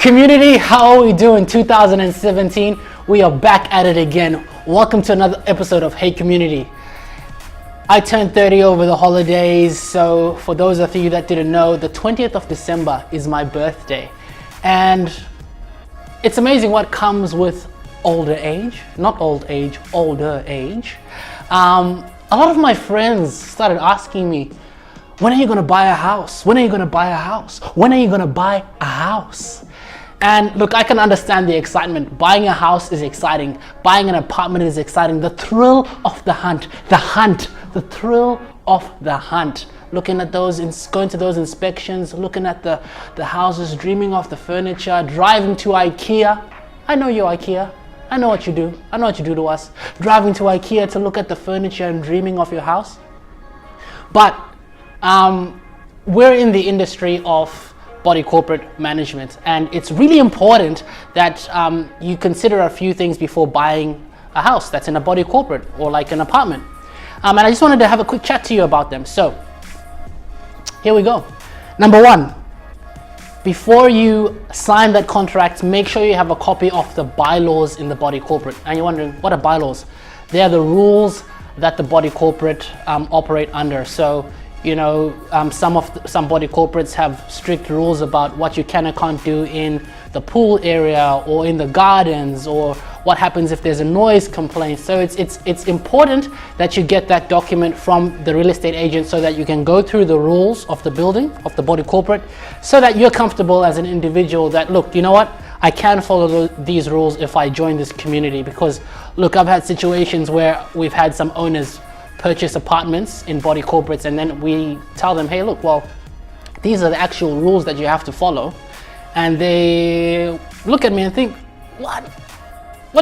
Community, how are we doing? 2017, we are back at it again. Welcome to another episode of Hey Community. I turned 30 over the holidays, so for those of you that didn't know, the 20th of December is my birthday. And it's amazing what comes with older age. Not old age, older age. A lot of my friends started asking me, when are you going to buy a house? When are you going to buy a house? When are you going to buy a house? And look, I can understand the excitement. Buying a house is exciting. Buying an apartment is exciting. The thrill of the hunt, the thrill of the hunt. Looking at those, going to those inspections, looking at the houses, dreaming of the furniture, driving to IKEA. I know you're IKEA. I know what you do. I know what you do to us. Driving to IKEA to look at the furniture and dreaming of your house. But we're in the industry of body corporate management, and it's really important that you consider a few things before buying a house that's in a body corporate or like an apartment. And I just wanted to have a quick chat to you about them. So here we go. Number one, before you sign that contract, make sure you have a copy of the bylaws in the body corporate. And you're wondering, what are bylaws? They are the rules that the body corporate operate under. So you know, some body corporates have strict rules about what you can and can't do in the pool area or in the gardens, or what happens if there's a noise complaint. So it's important that you get that document from the real estate agent so that you can go through the rules of the building, of the body corporate, so that you're comfortable as an individual that, look, you know what, I can follow these rules if I join this community. Because look, I've had situations where we've had some owners purchase apartments in body corporates, and then we tell them, hey, look, well, these are the actual rules that you have to follow. And they look at me and think, what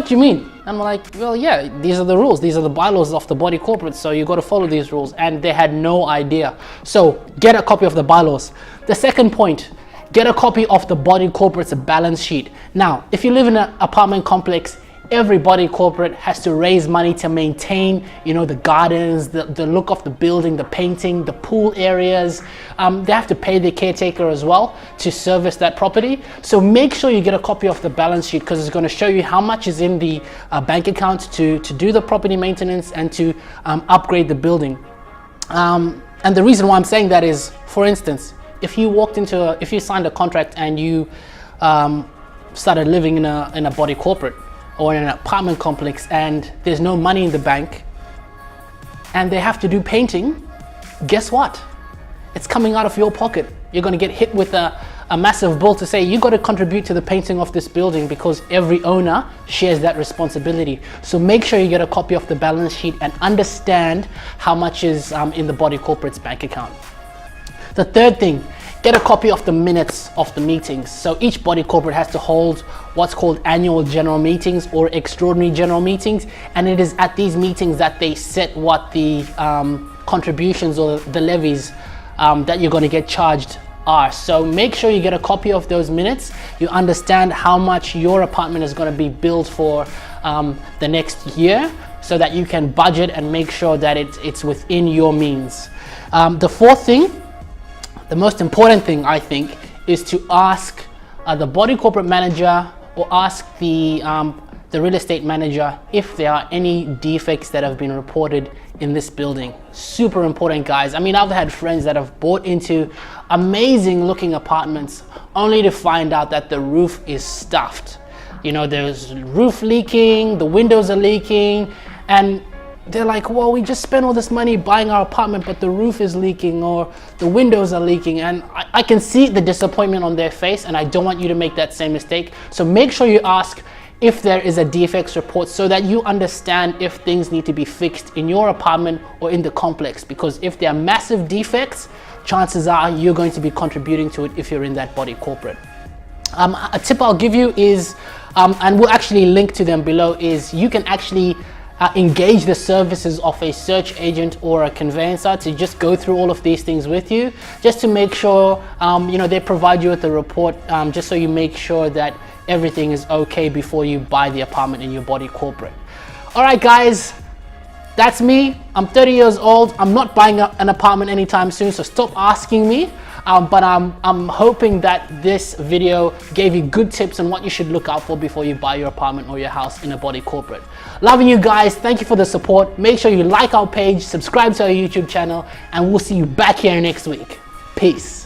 do you mean? And I'm like, well, yeah, these are the rules. These are the bylaws of the body corporate, so you got to follow these rules. And they had no idea. So get a copy of the bylaws. The second point, get a copy of the body corporate's balance sheet. Now, if you live in an apartment complex, every body corporate has to raise money to maintain, you know, the gardens, the look of the building, the painting, the pool areas. They have to pay the caretaker as well to service that property. So make sure you get a copy of the balance sheet, because it's going to show you how much is in the bank account to do the property maintenance and to upgrade the building. And the reason why I'm saying that is, for instance, if you signed a contract and you started living in a body corporate or in an apartment complex, and there's no money in the bank and they have to do painting, guess what? It's coming out of your pocket. You're going to get hit with a massive bill to say you got to contribute to the painting of this building, because every owner shares that responsibility. So make sure you get a copy of the balance sheet and understand how much is in the body corporate's bank account. The third thing, get a copy of the minutes of the meetings. So each body corporate has to hold what's called annual general meetings or extraordinary general meetings. And it is at these meetings that they set what the contributions or the levies that you're going to get charged are. So make sure you get a copy of those minutes. You understand how much your apartment is going to be billed for the next year, so that you can budget and make sure that it's within your means. The fourth thing, the most important thing, I think, is to ask the body corporate manager or ask the real estate manager if there are any defects that have been reported in this building. Super important, guys. I mean, I've had friends that have bought into amazing looking apartments only to find out that the roof is stuffed. You know, there's roof leaking, the windows are leaking, and they're like, well, we just spent all this money buying our apartment, but the roof is leaking or the windows are leaking. And I can see the disappointment on their face, and I don't want you to make that same mistake. So make sure you ask if there is a defects report, so that you understand if things need to be fixed in your apartment or in the complex. Because if there are massive defects, chances are you're going to be contributing to it if you're in that body corporate. A tip I'll give you is, and we'll actually link to them below, is you can actually engage the services of a search agent or a conveyancer to just go through all of these things with you, just to make sure you know, they provide you with a report, just so you make sure that everything is okay before you buy the apartment in your body corporate. All right, guys, that's me. I'm 30 years old. I'm not buying an apartment anytime soon, so stop asking me. but I'm hoping that this video gave you good tips on what you should look out for before you buy your apartment or your house in a body corporate. Loving you guys. Thank you for the support. Make sure you like our page, subscribe to our YouTube channel, and we'll see you back here next week. Peace.